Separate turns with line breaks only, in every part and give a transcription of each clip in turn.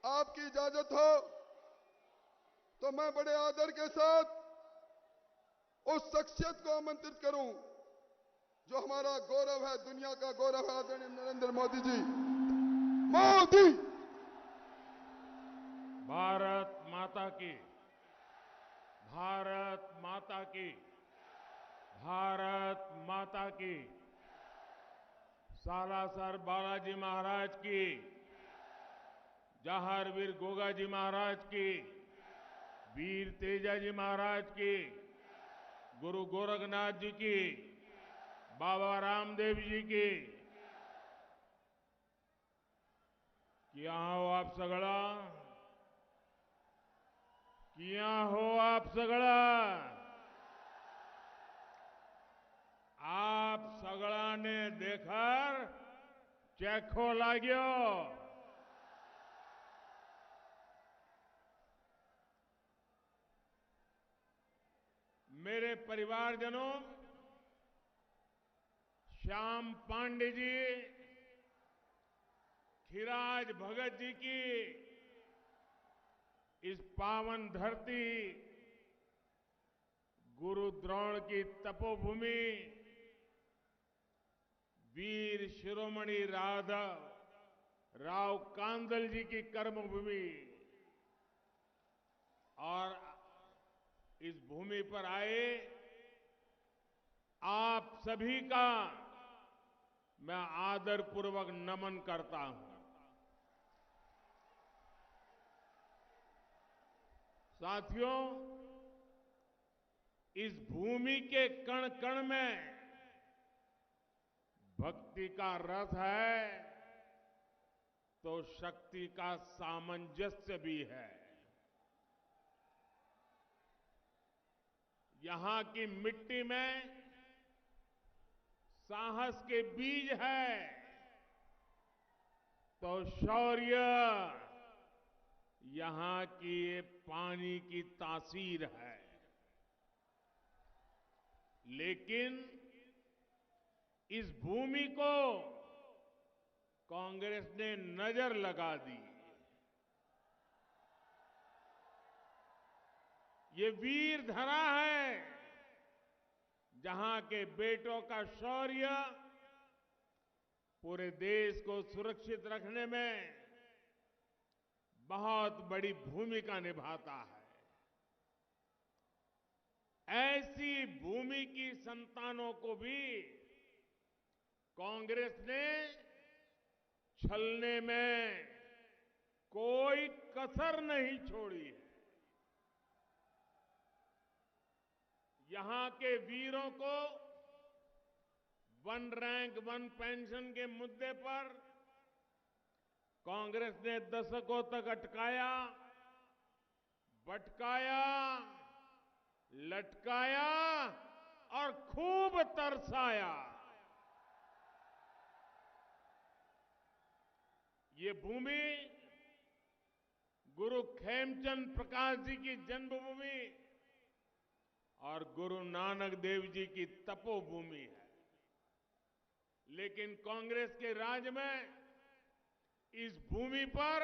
आपकी इजाजत हो तो मैं बड़े आदर के साथ उस शख्सियत को आमंत्रित करूं जो हमारा गौरव है, दुनिया का गौरव है, आदरणीय नरेंद्र मोदी जी। मोदी।
भारत माता की, भारत माता की, भारत माता की। सालासर बालाजी महाराज की, जहारवीर गोगाजी महाराज की, वीर तेजाजी महाराज की, गुरु गोरखनाथ जी की, बाबा रामदेव जी की। किया हो आप सगळा, किया हो आप सगळा। आप सगळाने देकर चेखो लाग्यो। मेरे परिवारजनों, श्याम पांडे जी, खिराज भगत जी की इस पावन धरती, गुरु द्रोण की तपोभूमि, वीर शिरोमणि राव कांदल जी की कर्मभूमि और इस भूमि पर आए आप सभी का मैं आदरपूर्वक नमन करता हूं। साथियों, इस भूमि के कण कण में भक्ति का रस है तो शक्ति का सामंजस्य भी है। यहां की मिट्टी में साहस के बीज है तो शौर्य यहां की ये पानी की तासीर है। लेकिन इस भूमि को कांग्रेस ने नजर लगा दी। ये वीर धरा है जहां के बेटों का शौर्य पूरे देश को सुरक्षित रखने में बहुत बड़ी भूमिका निभाता है। ऐसी भूमि की संतानों को भी कांग्रेस ने छलने में कोई कसर नहीं छोड़ी है। यहां के वीरों को वन रैंक वन पेंशन के मुद्दे पर कांग्रेस ने दशकों तक अटकाया, भटकाया, लटकाया और खूब तरसाया। ये भूमि गुरु खेमचंद प्रकाश जी की जन्मभूमि और गुरु नानक देव जी की तपोभूमि है। लेकिन कांग्रेस के राज में इस भूमि पर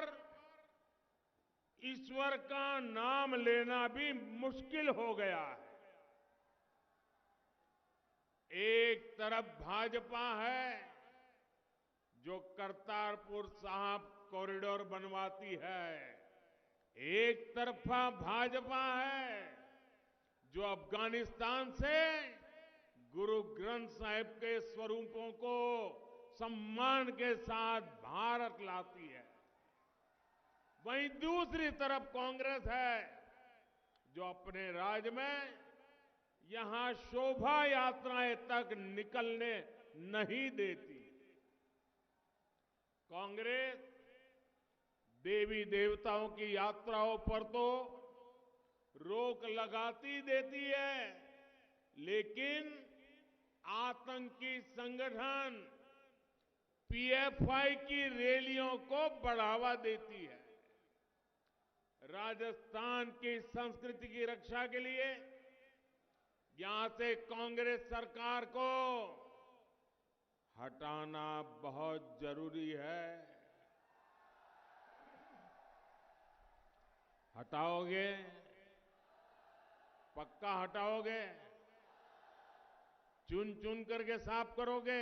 ईश्वर का नाम लेना भी मुश्किल हो गया है। एक तरफ भाजपा है जो करतारपुर साहिब कॉरिडोर बनवाती है, एक तरफा भाजपा है जो अफगानिस्तान से गुरु ग्रंथ साहिब के स्वरूपों को सम्मान के साथ भारत लाती है। वहीं दूसरी तरफ कांग्रेस है जो अपने राज में यहां शोभा यात्राएं तक निकलने नहीं देती। कांग्रेस देवी देवताओं की यात्राओं पर तो रोक लगाती देती है, लेकिन आतंकी संगठन पीएफआई की रैलियों को बढ़ावा देती है। राजस्थान की संस्कृति की रक्षा के लिए यहां से कांग्रेस सरकार को हटाना बहुत जरूरी है। हटाओगे? पक्का हटाओगे? चुन चुन करके साफ करोगे?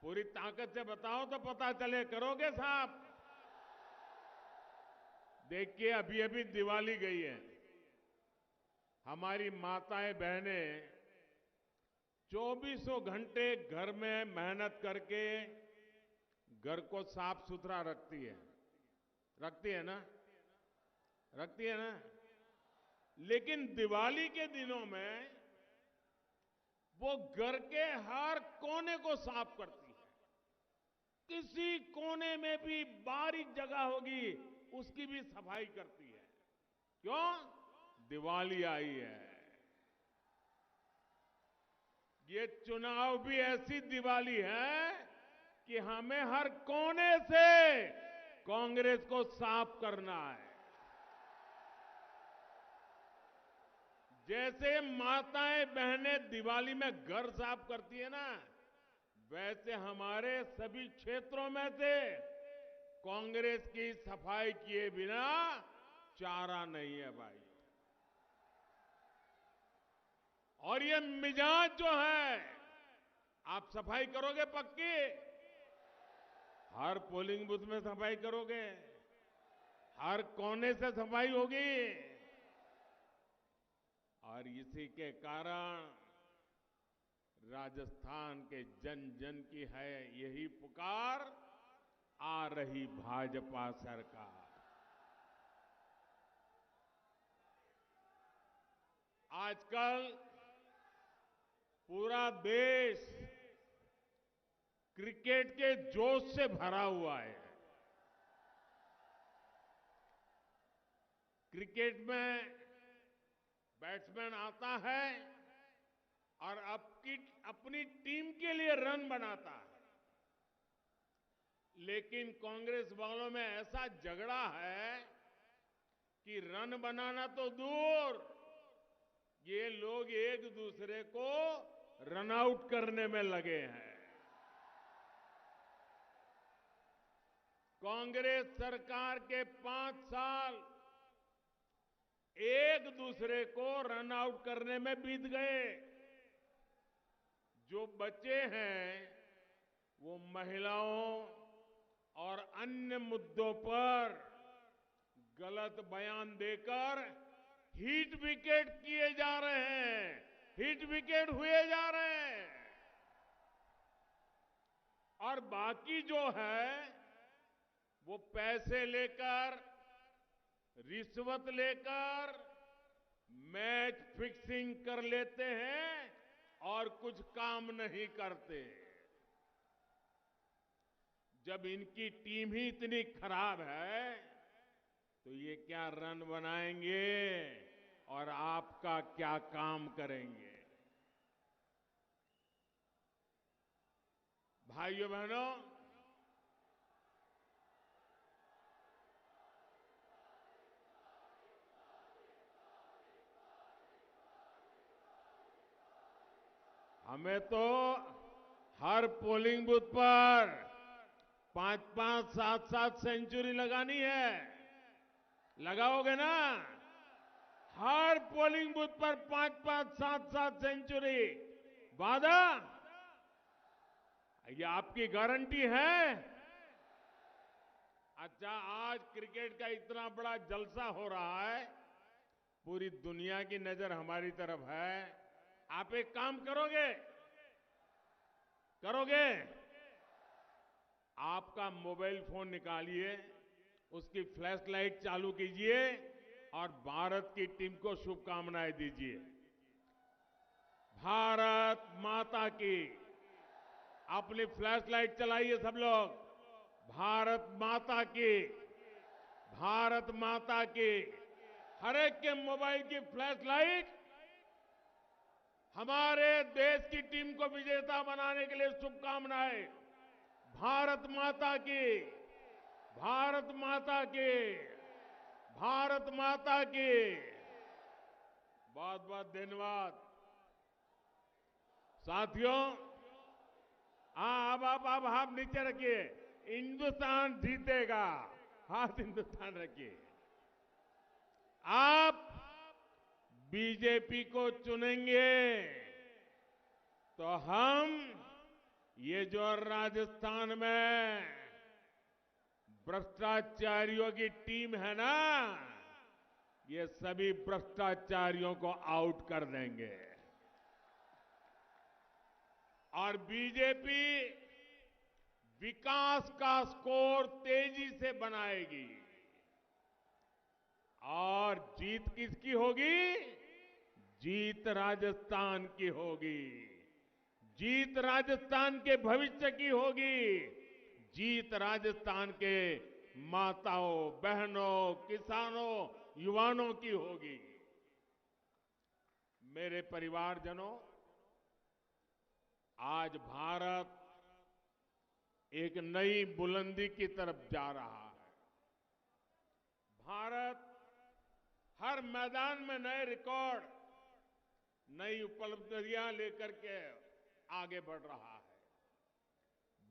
पूरी ताकत से बताओ तो पता चले, करोगे साफ? देखिए, अभी अभी दिवाली गई है। हमारी माताएं बहनें 24 घंटे घर में मेहनत करके घर को साफ सुथरा रखती है। रखती है ना? रखती है ना? लेकिन दिवाली के दिनों में वो घर के हर कोने को साफ करती है। किसी कोने में भी बारीक जगह होगी उसकी भी सफाई करती है। क्यों? दिवाली आई है। ये चुनाव भी ऐसी दिवाली है कि हमें हर कोने से कांग्रेस को साफ करना है। जैसे माताएं बहनें दिवाली में घर साफ करती है ना, वैसे हमारे सभी क्षेत्रों में से कांग्रेस की सफाई किए बिना चारा नहीं है भाई। और ये मिजाज जो है, आप सफाई करोगे पक्की? हर पोलिंग बूथ में सफाई करोगे? हर कोने से सफाई होगी? और इसी के कारण राजस्थान के जन जन की है यही पुकार, आ रही भाजपा सरकार। आजकल पूरा देश क्रिकेट के जोश से भरा हुआ है। क्रिकेट में बैट्समैन आता है और अपनी टीम के लिए रन बनाता है। लेकिन कांग्रेस वालों में ऐसा झगड़ा है कि रन बनाना तो दूर, ये लोग एक दूसरे को रन आउट करने में लगे हैं। कांग्रेस सरकार के 5 साल एक दूसरे को रन आउट करने में बीत गए। जो बचे हैं वो महिलाओं और अन्य मुद्दों पर गलत बयान देकर हिट विकेट किए जा रहे हैं, हिट विकेट हुए जा रहे हैं। और बाकी जो है वो पैसे लेकर, रिश्वत लेकर मैच फिक्सिंग कर लेते हैं और कुछ काम नहीं करते। जब इनकी टीम ही इतनी खराब है तो ये क्या रन बनाएंगे और आपका क्या काम करेंगे? भाइयों बहनों, हमें तो हर पोलिंग बूथ पर 5-5, 7-7 सेंचुरी लगानी है। लगाओगे ना? हर पोलिंग बूथ पर 5-5, 7-7 सेंचुरी। वादा? ये आपकी गारंटी है? अच्छा, आज क्रिकेट का इतना बड़ा जलसा हो रहा है, पूरी दुनिया की नजर हमारी तरफ है। आप एक काम करोगे? करोगे? आपका मोबाइल फोन निकालिए, उसकी फ्लैश लाइट चालू कीजिए और भारत की टीम को शुभकामनाएं दीजिए। भारत माता की। अपनी फ्लैश लाइट चलाइए सब लोग। भारत माता की, भारत माता की। हर एक के मोबाइल की फ्लैश लाइट हमारे देश की टीम को विजेता बनाने के लिए शुभकामनाएं। भारत माता की, भारत माता की, भारत माता की। बहुत बहुत धन्यवाद साथियों। अब आप नीचे रखिए। हिंदुस्तान जीतेगा। हाथ हिंदुस्तान रखिए। आप बीजेपी को चुनेंगे तो हम ये जो राजस्थान में भ्रष्टाचारियों की टीम है ना, ये सभी भ्रष्टाचारियों को आउट कर देंगे और बीजेपी विकास का स्कोर तेजी से बनाएगी। और जीत किसकी होगी? जीत राजस्थान की होगी। जीत राजस्थान के भविष्य की होगी। जीत राजस्थान के माताओं, बहनों, किसानों, युवाओं की होगी। मेरे परिवारजनों, आज भारत एक नई बुलंदी की तरफ जा रहा है। भारत हर मैदान में नए रिकॉर्ड, नई उपलब्धियां लेकर के आगे बढ़ रहा है।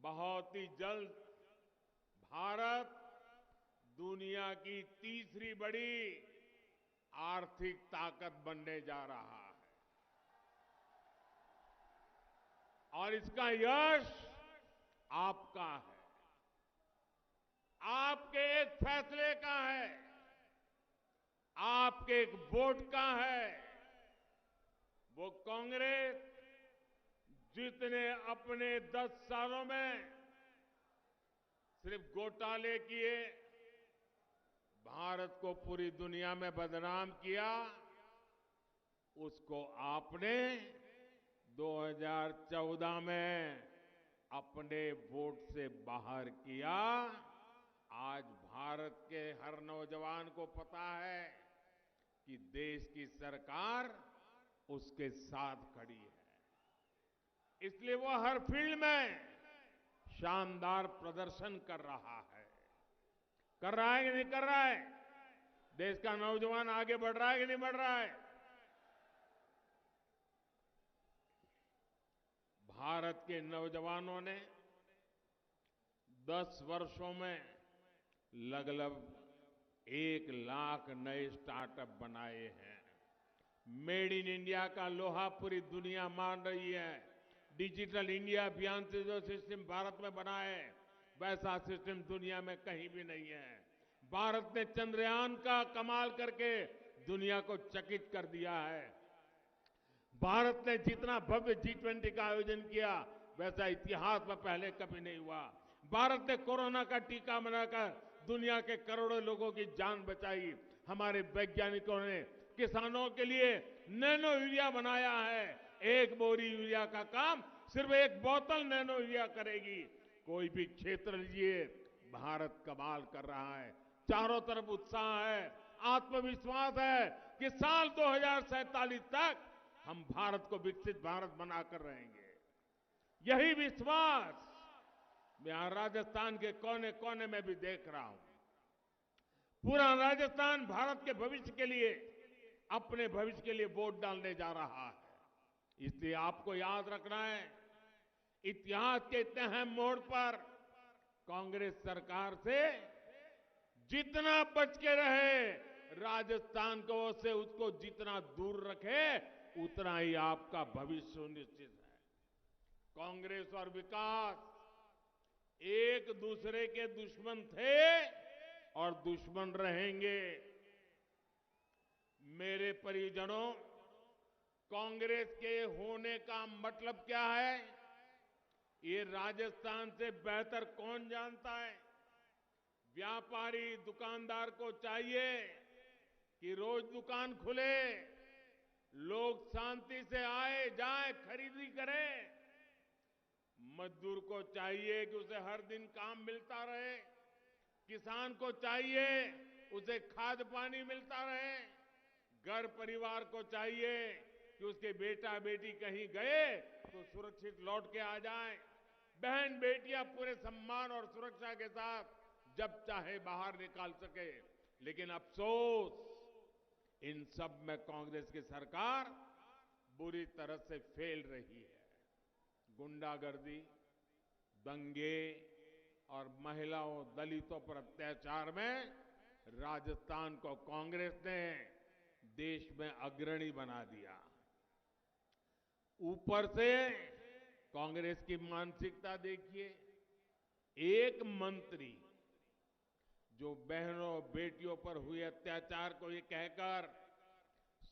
बहुत ही जल्द भारत दुनिया की तीसरी बड़ी आर्थिक ताकत बनने जा रहा है और इसका यश आपका है, आपके एक फैसले का है, आपके एक वोट का है। वो कांग्रेस जितने अपने 10 सालों में सिर्फ घोटाले किए, भारत को पूरी दुनिया में बदनाम किया, उसको आपने 2014 में अपने वोट से बाहर किया। आज भारत के हर नौजवान को पता है कि देश की सरकार उसके साथ खड़ी है, इसलिए वो हर फील्ड में शानदार प्रदर्शन कर रहा है। कर रहा है कि नहीं कर रहा है? देश का नौजवान आगे बढ़ रहा है कि नहीं बढ़ रहा है? भारत के नौजवानों ने 10 वर्षों में लगभग 1 लाख नए स्टार्टअप बनाए हैं। मेड इन इंडिया का लोहा पूरी दुनिया मान रही है। डिजिटल इंडिया अभियान से जो सिस्टम भारत में बना है, वैसा सिस्टम दुनिया में कहीं भी नहीं है। भारत ने चंद्रयान का कमाल करके दुनिया को चकित कर दिया है। भारत ने जितना भव्य G20 का आयोजन किया, वैसा इतिहास में पहले कभी नहीं हुआ। भारत ने कोरोना का टीका बनाकर दुनिया के करोड़ों लोगों की जान बचाई। हमारे वैज्ञानिकों ने किसानों के लिए नैनो यूरिया बनाया है। 1 बोरी यूरिया का काम सिर्फ 1 बोतल नैनो यूरिया करेगी। कोई भी क्षेत्र लीजिए, भारत कमाल कर रहा है। चारों तरफ उत्साह है, आत्मविश्वास है कि साल 2047 तक हम भारत को विकसित भारत बनाकर रहेंगे। यही विश्वास मैं यहां राजस्थान के कोने कोने में भी देख रहा हूं। पूरा राजस्थान भारत के भविष्य के लिए, अपने भविष्य के लिए वोट डालने जा रहा है। इसलिए आपको याद रखना है, इतिहास के इतने अहम मोड़ पर कांग्रेस सरकार से जितना बच के रहे, राजस्थान को से उसको जितना दूर रखे, उतना ही आपका भविष्य सुनिश्चित है। कांग्रेस और विकास एक दूसरे के दुश्मन थे और दुश्मन रहेंगे। मेरे परिजनों, कांग्रेस के होने का मतलब क्या है, ये राजस्थान से बेहतर कौन जानता है? व्यापारी दुकानदार को चाहिए कि रोज दुकान खुले, लोग शांति से आए जाए, खरीदी करें। मजदूर को चाहिए कि उसे हर दिन काम मिलता रहे। किसान को चाहिए उसे खाद पानी मिलता रहे। घर परिवार को चाहिए कि उसके बेटा बेटी कहीं गए तो सुरक्षित लौट के आ जाए। बहन बेटियां पूरे सम्मान और सुरक्षा के साथ जब चाहे बाहर निकाल सके। लेकिन अफसोस, इन सब में कांग्रेस की सरकार बुरी तरह से फेल रही है। गुंडागर्दी, दंगे और महिलाओं, दलितों पर अत्याचार में राजस्थान को कांग्रेस ने देश में अग्रणी बना दिया। ऊपर से कांग्रेस की मानसिकता देखिए, एक मंत्री जो बहनों बेटियों पर हुए अत्याचार को ये कहकर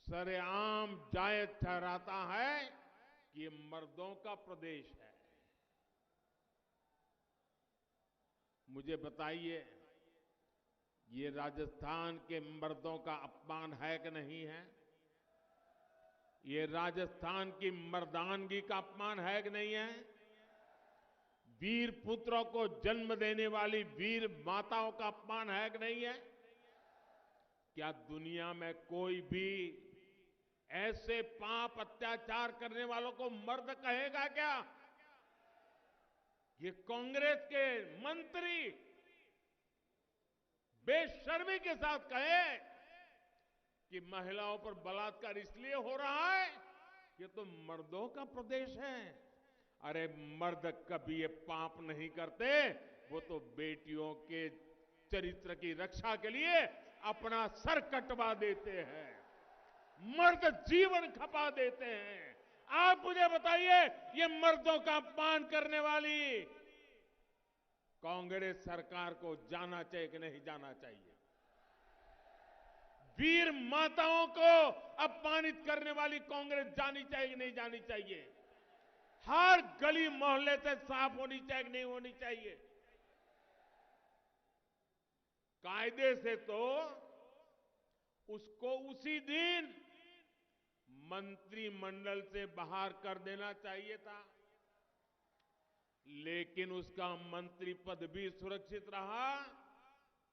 सरेआम जायज ठहराता है कि ये मर्दों का प्रदेश है। मुझे बताइए, ये राजस्थान के मर्दों का अपमान है कि नहीं है? ये राजस्थान की मर्दानगी का अपमान है कि नहीं है? वीर पुत्रों को जन्म देने वाली वीर माताओं का अपमान है कि नहीं है? क्या दुनिया में कोई भी ऐसे पाप अत्याचार करने वालों को मर्द कहेगा क्या? ये कांग्रेस के मंत्री बेशर्मी के साथ कहे कि महिलाओं पर बलात्कार इसलिए हो रहा है, ये तो मर्दों का प्रदेश है। अरे मर्द कभी ये पाप नहीं करते, वो तो बेटियों के चरित्र की रक्षा के लिए अपना सर कटवा देते हैं, मर्द जीवन खपा देते हैं। आप मुझे बताइए, ये मर्दों का अपमान करने वाली कांग्रेस सरकार को जाना चाहिए कि नहीं जाना चाहिए? वीर माताओं को अपमानित करने वाली कांग्रेस जानी चाहिए कि नहीं जानी चाहिए? हर गली मोहल्ले से साफ होनी चाहिए कि नहीं होनी चाहिए? कायदे से तो उसको उसी दिन मंत्रिमंडल से बाहर कर देना चाहिए था, लेकिन उसका मंत्री पद भी सुरक्षित रहा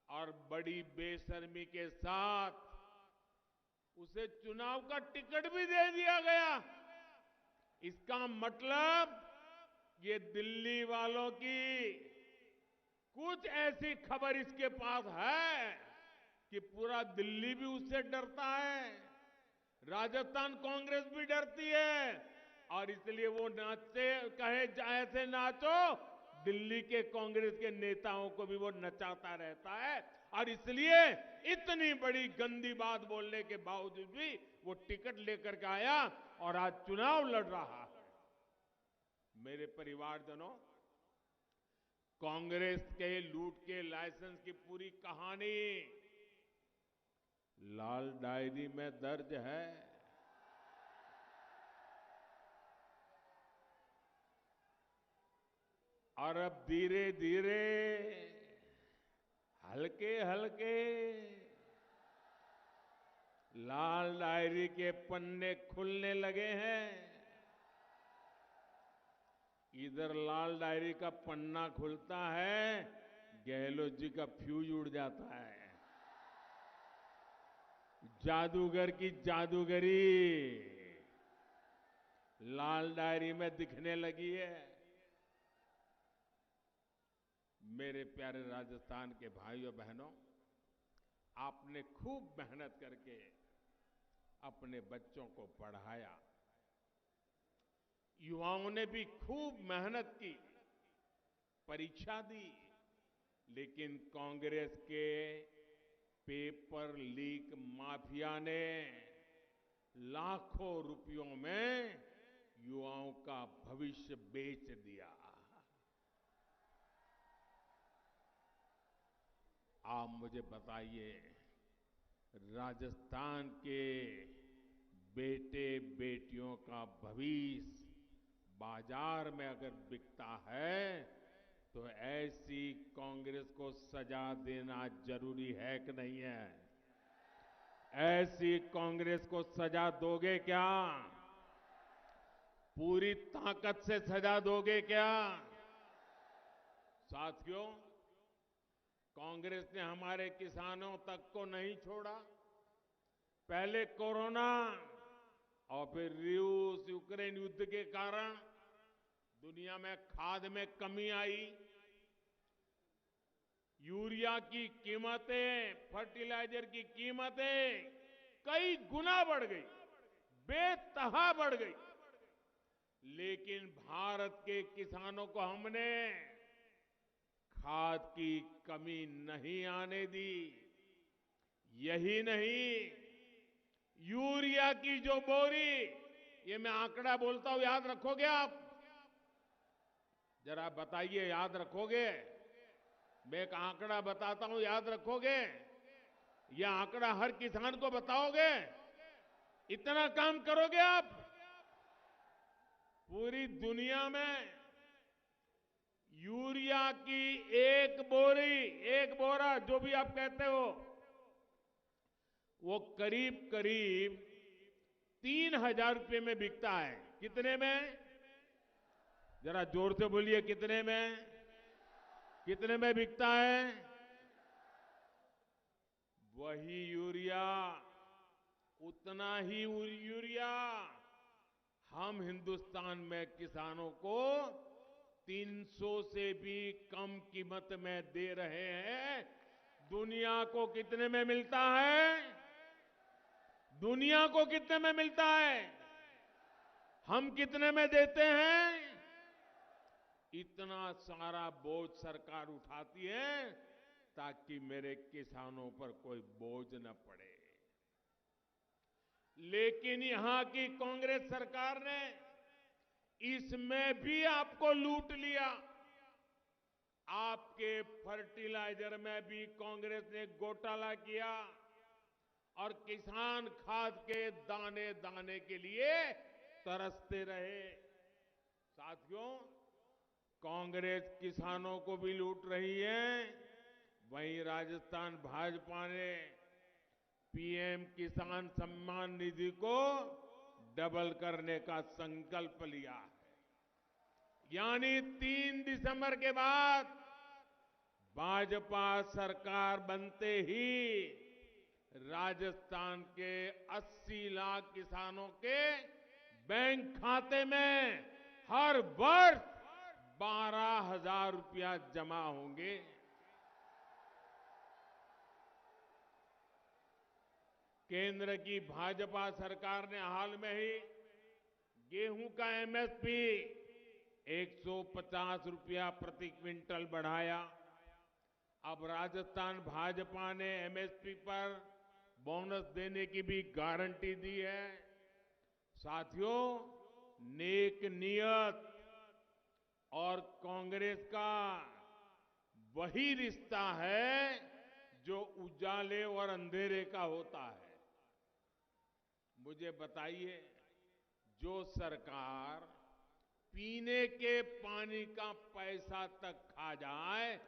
और बड़ी बेशर्मी के साथ उसे चुनाव का टिकट भी दे दिया गया। इसका मतलब ये दिल्ली वालों की कुछ ऐसी खबर इसके पास है कि पूरा दिल्ली भी उससे डरता है, राजस्थान कांग्रेस भी डरती है, और इसलिए वो नाचते कहे ऐसे नाचो, दिल्ली के कांग्रेस के नेताओं को भी वो नचाता रहता है। और इसलिए इतनी बड़ी गंदी बात बोलने के बावजूद भी वो टिकट लेकर के आया और आज चुनाव लड़ रहा है। मेरे परिवारजनों, कांग्रेस के लूट के लाइसेंस की पूरी कहानी लाल डायरी में दर्ज है। और अब धीरे धीरे हल्के हल्के लाल डायरी के पन्ने खुलने लगे हैं। इधर लाल डायरी का पन्ना खुलता है, गहलोत जी का फ्यूज उड़ जाता है। जादूगर की जादूगरी लाल डायरी में दिखने लगी है। मेरे प्यारे राजस्थान के भाइयों बहनों, आपने खूब मेहनत करके अपने बच्चों को पढ़ाया, युवाओं ने भी खूब मेहनत की, परीक्षा दी, लेकिन कांग्रेस के पेपर लीक माफिया ने लाखों रुपयों में युवाओं का भविष्य बेच दिया। आप मुझे बताइए, राजस्थान के बेटे बेटियों का भविष्य बाजार में अगर बिकता है तो ऐसी कांग्रेस को सजा देना जरूरी है कि नहीं है? ऐसी कांग्रेस को सजा दोगे क्या? पूरी ताकत से सजा दोगे क्या? साथियों, कांग्रेस ने हमारे किसानों तक को नहीं छोड़ा। पहले कोरोना और फिर रूस यूक्रेन युद्ध के कारण दुनिया में खाद में कमी आई, यूरिया की कीमतें, फर्टिलाइजर की कीमतें कई गुना बढ़ गई, बेतहा बढ़ गई, लेकिन भारत के किसानों को हमने खाद की कमी नहीं आने दी। यही नहीं, यूरिया की जो बोरी, ये मैं आंकड़ा बोलता हूं, याद रखोगे आप? जरा बताइए, याद रखोगे? मैं एक आंकड़ा बताता हूं, याद रखोगे? यह आंकड़ा हर किसान को बताओगे? इतना काम करोगे आप? पूरी दुनिया में यूरिया की एक बोरी, एक बोरा, जो भी आप कहते हो, वो करीब करीब 3,000 रुपए में बिकता है। कितने में? जरा जोर से बोलिए, कितने में? कितने में बिकता है? वही यूरिया, उतना ही यूरिया हम हिंदुस्तान में किसानों को 300 से भी कम कीमत में दे रहे हैं। दुनिया को कितने में मिलता है? दुनिया को कितने में मिलता है? हम कितने में देते हैं? इतना सारा बोझ सरकार उठाती है ताकि मेरे किसानों पर कोई बोझ न पड़े। लेकिन यहां की कांग्रेस सरकार ने इसमें भी आपको लूट लिया। आपके फर्टिलाइजर में भी कांग्रेस ने घोटाला किया और किसान खाद के दाने दाने के लिए तरसते रहे। साथियों, कांग्रेस किसानों को भी लूट रही है, वहीं राजस्थान भाजपा ने पीएम किसान सम्मान निधि को डबल करने का संकल्प लिया है। यानी 3 दिसंबर के बाद भाजपा सरकार बनते ही राजस्थान के 80 लाख किसानों के बैंक खाते में हर वर्ष 12,000 रुपया जमा होंगे। केंद्र की भाजपा सरकार ने हाल में ही गेहूं का एमएसपी 150 रुपया प्रति क्विंटल बढ़ाया। अब राजस्थान भाजपा ने एमएसपी पर बोनस देने की भी गारंटी दी है। साथियों, नेक नियत और कांग्रेस का वही रिश्ता है जो उजाले और अंधेरे का होता है। मुझे बताइए, जो सरकार पीने के पानी का पैसा तक खा जाए,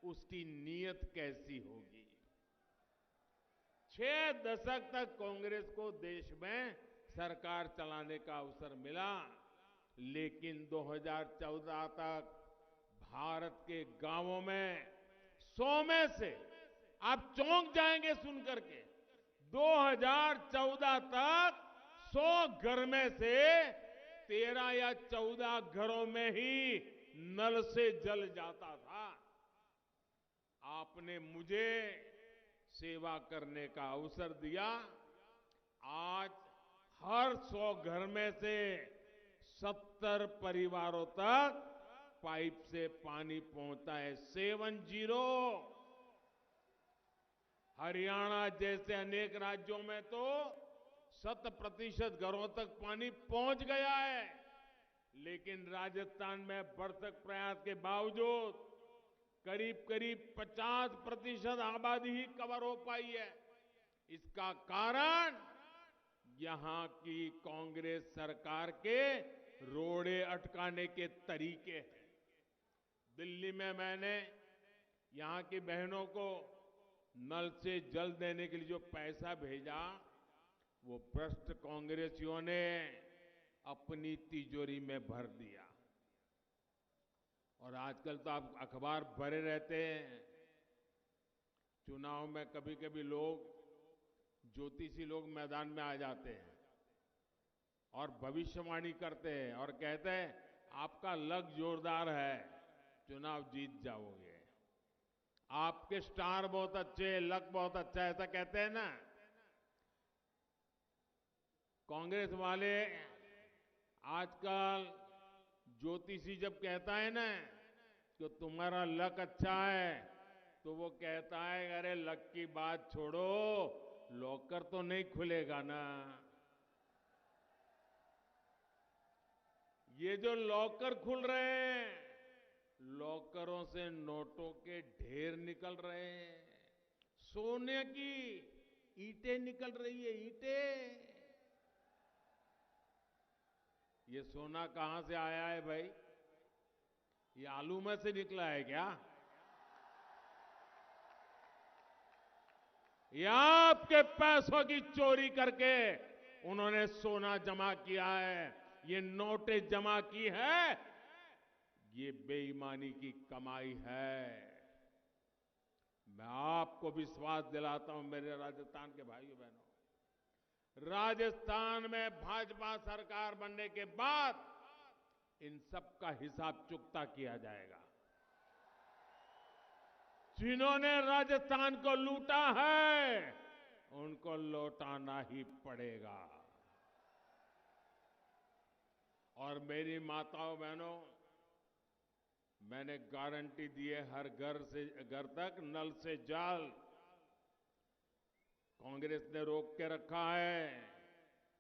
उसकी नीयत कैसी होगी? 6 दशक तक कांग्रेस को देश में सरकार चलाने का अवसर मिला, लेकिन 2014 तक भारत के गांवों में 100 में से, आप चौंक जाएंगे सुनकर के, 2014 तक 100 घर में से 13 या 14 घरों में ही नल से जल जाता था। आपने मुझे सेवा करने का अवसर दिया। आज हर 100 घर में से 70 परिवारों तक पाइप से पानी पहुंचता है। 70। हरियाणा जैसे अनेक राज्यों में तो 100% घरों तक पानी पहुंच गया है, लेकिन राजस्थान में भरसक प्रयास के बावजूद करीब करीब 50% आबादी ही कवर हो पाई है। इसका कारण यहां की कांग्रेस सरकार के रोड़े अटकाने के तरीके हैं। दिल्ली में मैंने यहां की बहनों को नल से जल देने के लिए जो पैसा भेजा, वो भ्रष्ट कांग्रेसियों ने अपनी तिजोरी में भर दिया। और आजकल तो आप अखबार भरे रहते हैं, चुनाव में कभी कभी लोग, ज्योतिषी लोग मैदान में आ जाते हैं और भविष्यवाणी करते हैं और कहते हैं आपका लक जोरदार है, चुनाव जीत जाओगे, आपके स्टार बहुत अच्छे, लक बहुत अच्छा है, ऐसा कहते हैं ना। कांग्रेस वाले आजकल ज्योतिषी जब कहता है ना कि तुम्हारा लक अच्छा है, तो वो कहता है अरे लक की बात छोड़ो, लॉकर तो नहीं खुलेगा ना। ये जो लॉकर खुल रहे हैं, लॉकरों से नोटों के ढेर निकल रहे हैं, सोने की ईंटें निकल रही है, ईंटें। ये सोना कहां से आया है भाई? ये आलू में से निकला है क्या? ये आपके पैसों की चोरी करके उन्होंने सोना जमा किया है, ये नोटें जमा की है, ये बेईमानी की कमाई है। मैं आपको विश्वास दिलाता हूं मेरे राजस्थान के भाइयों बहनों, राजस्थान में भाजपा सरकार बनने के बाद इन सब का हिसाब चुकता किया जाएगा। जिन्होंने राजस्थान को लूटा है उनको लौटाना ही पड़ेगा। और मेरी माताओं बहनों, मैंने गारंटी दी है हर घर तक नल से जल। कांग्रेस ने रोक के रखा है,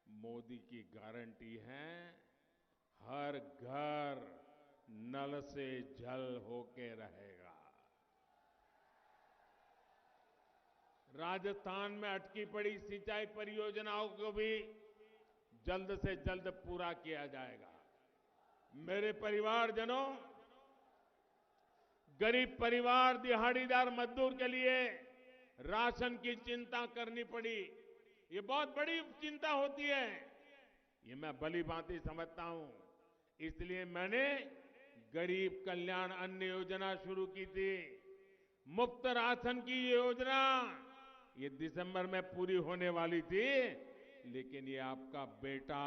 मोदी की गारंटी है हर घर नल से जल होके रहेगा। राजस्थान में अटकी पड़ी सिंचाई परियोजनाओं को भी जल्द से जल्द पूरा किया जाएगा। मेरे परिवारजनों, गरीब परिवार, दिहाड़ीदार मजदूर के लिए राशन की चिंता करनी पड़ी, ये बहुत बड़ी चिंता होती है, ये मैं भली भांति समझता हूं। इसलिए मैंने गरीब कल्याण अन्न योजना शुरू की थी। मुफ्त राशन की योजना ये दिसंबर में पूरी होने वाली थी, लेकिन ये आपका बेटा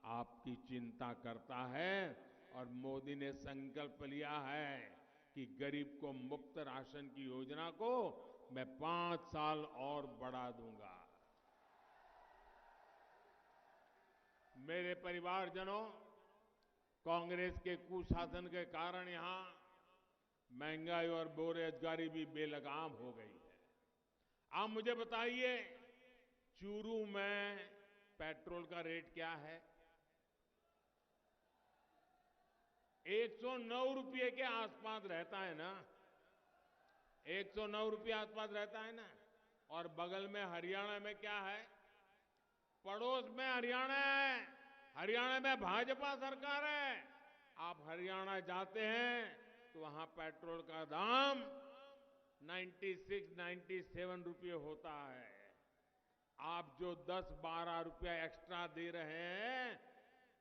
आपकी चिंता करता है और मोदी ने संकल्प लिया है कि गरीब को मुफ्त राशन की योजना को मैं 5 साल और बढ़ा दूंगा। मेरे परिवारजनों, कांग्रेस के कुशासन के कारण यहां महंगाई और बेरोजगारी भी बेलगाम हो गई है। आप मुझे बताइए, चूरू में पेट्रोल का रेट क्या है? 109 रुपये के आसपास रहता है ना, 109 रुपये आसपास रहता है ना। और बगल में हरियाणा में क्या है? पड़ोस में हरियाणा है, हरियाणा में भाजपा सरकार है। आप हरियाणा जाते हैं तो वहां पेट्रोल का दाम 96-97 रुपये होता है। आप जो 10-12 रुपया एक्स्ट्रा दे रहे हैं,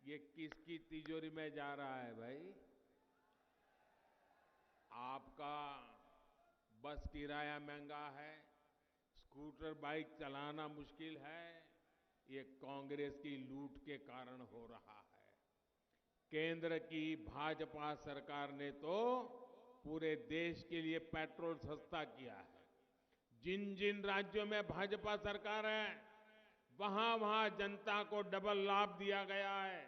ये किसकी तिजोरी में जा रहा है भाई? आपका बस किराया महंगा है, स्कूटर बाइक चलाना मुश्किल है, ये कांग्रेस की लूट के कारण हो रहा है। केंद्र की भाजपा सरकार ने तो पूरे देश के लिए पेट्रोल सस्ता किया है। जिन जिन राज्यों में भाजपा सरकार है वहां वहां जनता को डबल लाभ दिया गया है,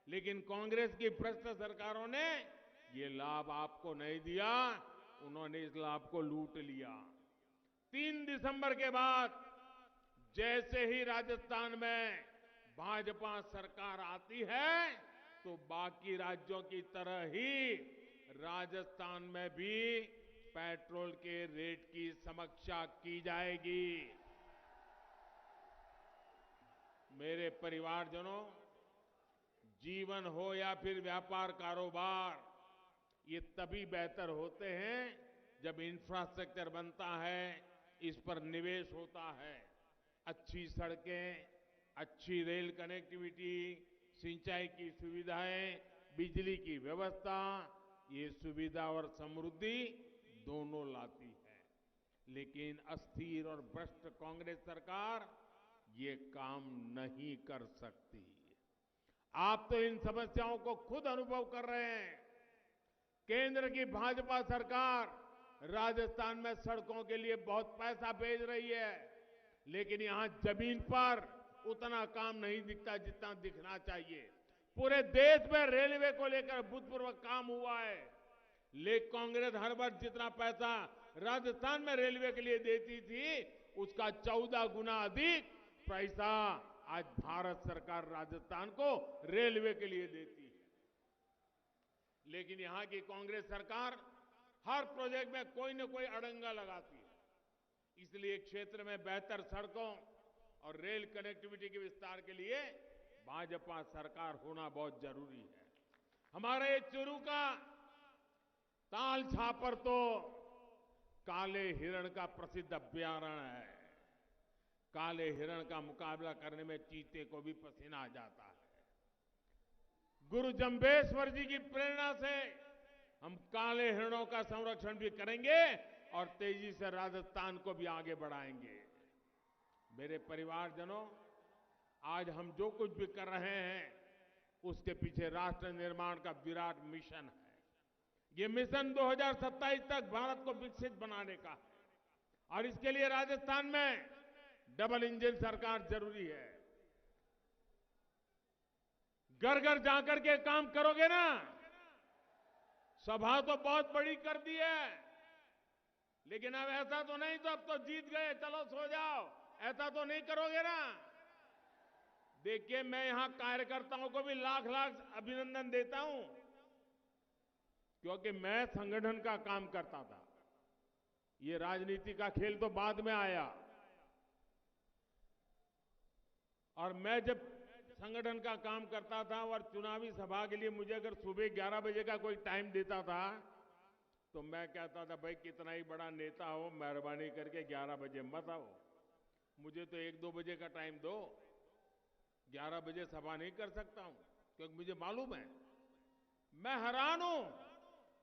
लेकिन कांग्रेस की भ्रष्ट सरकारों ने ये लाभ आपको नहीं दिया, उन्होंने इस लाभ को लूट लिया। 3 दिसंबर के बाद जैसे ही राजस्थान में भाजपा सरकार आती है तो बाकी राज्यों की तरह ही राजस्थान में भी पेट्रोल के रेट की समीक्षा की जाएगी। मेरे परिवारजनों, जीवन हो या फिर व्यापार कारोबार, ये तभी बेहतर होते हैं जब इंफ्रास्ट्रक्चर बनता है, इस पर निवेश होता है। अच्छी सड़कें, अच्छी रेल कनेक्टिविटी, सिंचाई की सुविधाएं, बिजली की व्यवस्था, ये सुविधा और समृद्धि दोनों लाती है। लेकिन अस्थिर और भ्रष्ट कांग्रेस सरकार ये काम नहीं कर सकती। आप तो इन समस्याओं को खुद अनुभव कर रहे हैं। केंद्र की भाजपा सरकार राजस्थान में सड़कों के लिए बहुत पैसा भेज रही है, लेकिन यहां जमीन पर उतना काम नहीं दिखता जितना दिखना चाहिए। पूरे देश में रेलवे को लेकर अभूतपूर्व काम हुआ है, लेकिन कांग्रेस हर बार जितना पैसा राजस्थान में रेलवे के लिए देती थी, उसका 14 गुना अधिक पैसा आज भारत सरकार राजस्थान को रेलवे के लिए देती है। लेकिन यहां की कांग्रेस सरकार हर प्रोजेक्ट में कोई न कोई अड़ंगा लगाती है। इसलिए क्षेत्र में बेहतर सड़कों और रेल कनेक्टिविटी के विस्तार के लिए भाजपा सरकार होना बहुत जरूरी है। हमारे चुरू का ताल छापर तो काले हिरण का प्रसिद्ध अभ्यारण्य है। काले हिरण का मुकाबला करने में चीते को भी पसीना आ जाता है। गुरु जंबेश्वर जी की प्रेरणा से हम काले हिरणों का संरक्षण भी करेंगे और तेजी से राजस्थान को भी आगे बढ़ाएंगे। मेरे परिवारजनों, आज हम जो कुछ भी कर रहे हैं उसके पीछे राष्ट्र निर्माण का विराट मिशन है। ये मिशन 2027 तक भारत को विकसित बनाने का है और इसके लिए राजस्थान में डबल इंजन सरकार जरूरी है। घर घर जाकर के काम करोगे ना। सभा तो बहुत बड़ी कर दी है, लेकिन अब ऐसा तो नहीं तो अब तो जीत गए चलो सो जाओ, ऐसा तो नहीं करोगे ना। देखिए, मैं यहां कार्यकर्ताओं को भी लाख लाख अभिनंदन देता हूं, क्योंकि मैं संगठन का काम करता था। ये राजनीति का खेल तो बाद में आया। और मैं जब संगठन का काम करता था और चुनावी सभा के लिए मुझे अगर सुबह 11 बजे का कोई टाइम देता था तो मैं कहता था, भाई कितना ही बड़ा नेता हो, मेहरबानी करके 11 बजे मत आओ, मुझे तो 1-2 बजे का टाइम दो। 11 बजे सभा नहीं कर सकता हूं, क्योंकि मुझे मालूम है, मैं हैरान हूं,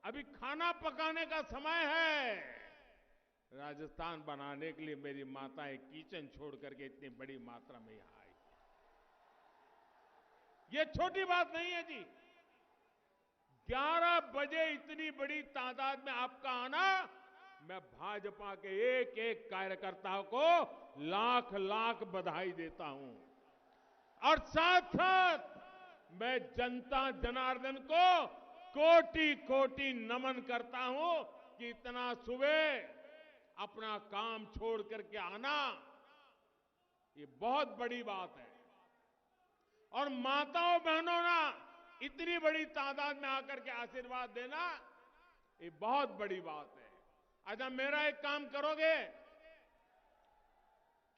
अभी खाना पकाने का समय है। राजस्थान बनाने के लिए मेरी माताएं किचन छोड़ करके इतनी बड़ी मात्रा में यहां आई। ये छोटी बात नहीं है जी। 11 बजे इतनी बड़ी तादाद में आपका आना, मैं भाजपा के एक एक कार्यकर्ता को लाख लाख बधाई देता हूं। और साथ साथ मैं जनता जनार्दन को कोटि कोटि नमन करता हूं कि इतना सुबह अपना काम छोड़ करके आना, ये बहुत बड़ी बात है। और माताओं बहनों ना इतनी बड़ी तादाद में आकर के आशीर्वाद देना, ये बहुत बड़ी बात है। अच्छा, मेरा एक काम करोगे?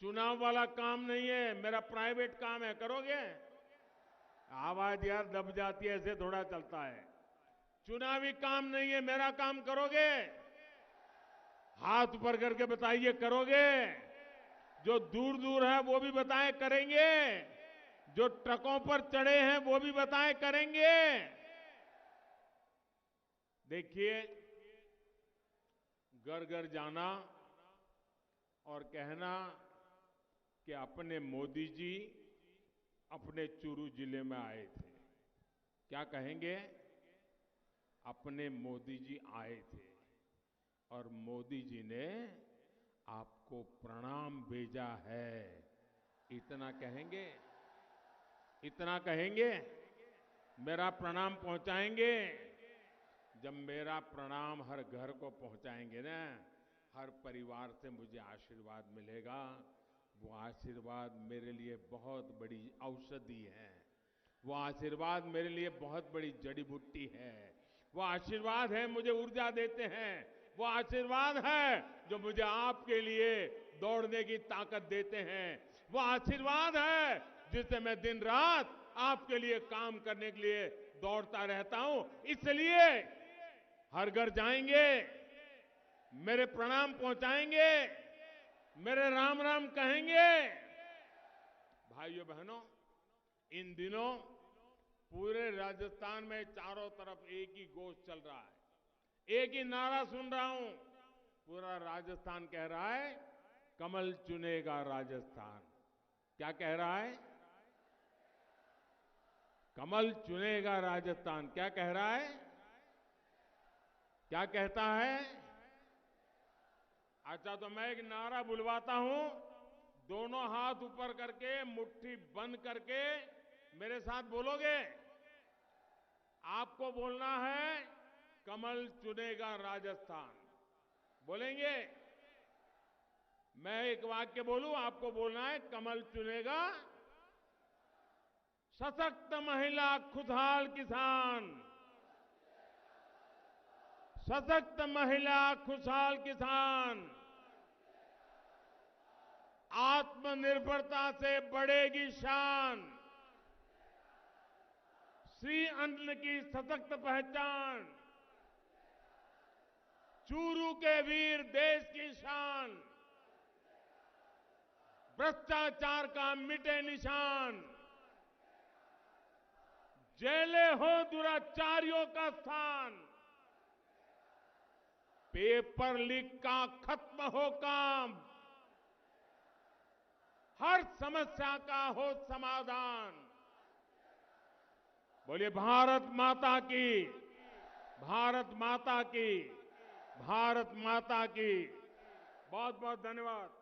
चुनाव वाला काम नहीं है, मेरा प्राइवेट काम है, करोगे? आवाज यार दब जाती है, ऐसे थोड़ा चलता है। चुनावी काम नहीं है, मेरा काम करोगे? हाथ ऊपर करके बताइए, करोगे? जो दूर दूर है वो भी बताएं, करेंगे? जो ट्रकों पर चढ़े हैं वो भी बताएं, करेंगे? देखिए, घर घर जाना और कहना कि अपने मोदी जी अपने चुरू जिले में आए थे, क्या कहेंगे? अपने मोदी जी आए थे और मोदी जी ने आपको प्रणाम भेजा है, इतना कहेंगे? इतना कहेंगे? मेरा प्रणाम पहुंचाएंगे? जब मेरा प्रणाम हर घर को पहुंचाएंगे ना, हर परिवार से मुझे आशीर्वाद मिलेगा। वो आशीर्वाद मेरे लिए बहुत बड़ी औषधि है, वो आशीर्वाद मेरे लिए बहुत बड़ी जड़ी बूटी है, वो आशीर्वाद है मुझे ऊर्जा देते हैं, वो आशीर्वाद है जो मुझे आपके लिए दौड़ने की ताकत देते हैं, वो आशीर्वाद है जिससे मैं दिन रात आपके लिए काम करने के लिए दौड़ता रहता हूं। इसलिए हर घर जाएंगे, मेरे प्रणाम पहुंचाएंगे, मेरे राम राम कहेंगे। भाइयों बहनों, इन दिनों पूरे राजस्थान में चारों तरफ एक ही घोष चल रहा है, एक ही नारा सुन रहा हूं। पूरा राजस्थान कह रहा है, कमल चुनेगा राजस्थान। क्या कह रहा है? कमल चुनेगा राजस्थान। क्या कह रहा है? क्या कहता है? अच्छा, तो मैं एक नारा बुलवाता हूं, दोनों हाथ ऊपर करके मुट्ठी बंद करके मेरे साथ बोलोगे? आपको बोलना है, कमल चुनेगा राजस्थान। बोलेंगे? मैं एक वाक्य बोलूं, आपको बोलना है, कमल चुनेगा सशक्त महिला, खुशहाल किसान। सशक्त महिला, खुशहाल किसान। आत्मनिर्भरता से बढ़ेगी शान। श्री अन्न की सशक्त पहचान। चूरू के वीर देश की शान। भ्रष्टाचार का मिटे निशान। जेलें हो दुराचारियों का स्थान। पेपर लीक का खत्म हो काम। हर समस्या का हो समाधान। बोलिए भारत माता की, भारत माता की, भारत माता की। बहुत बहुत धन्यवाद।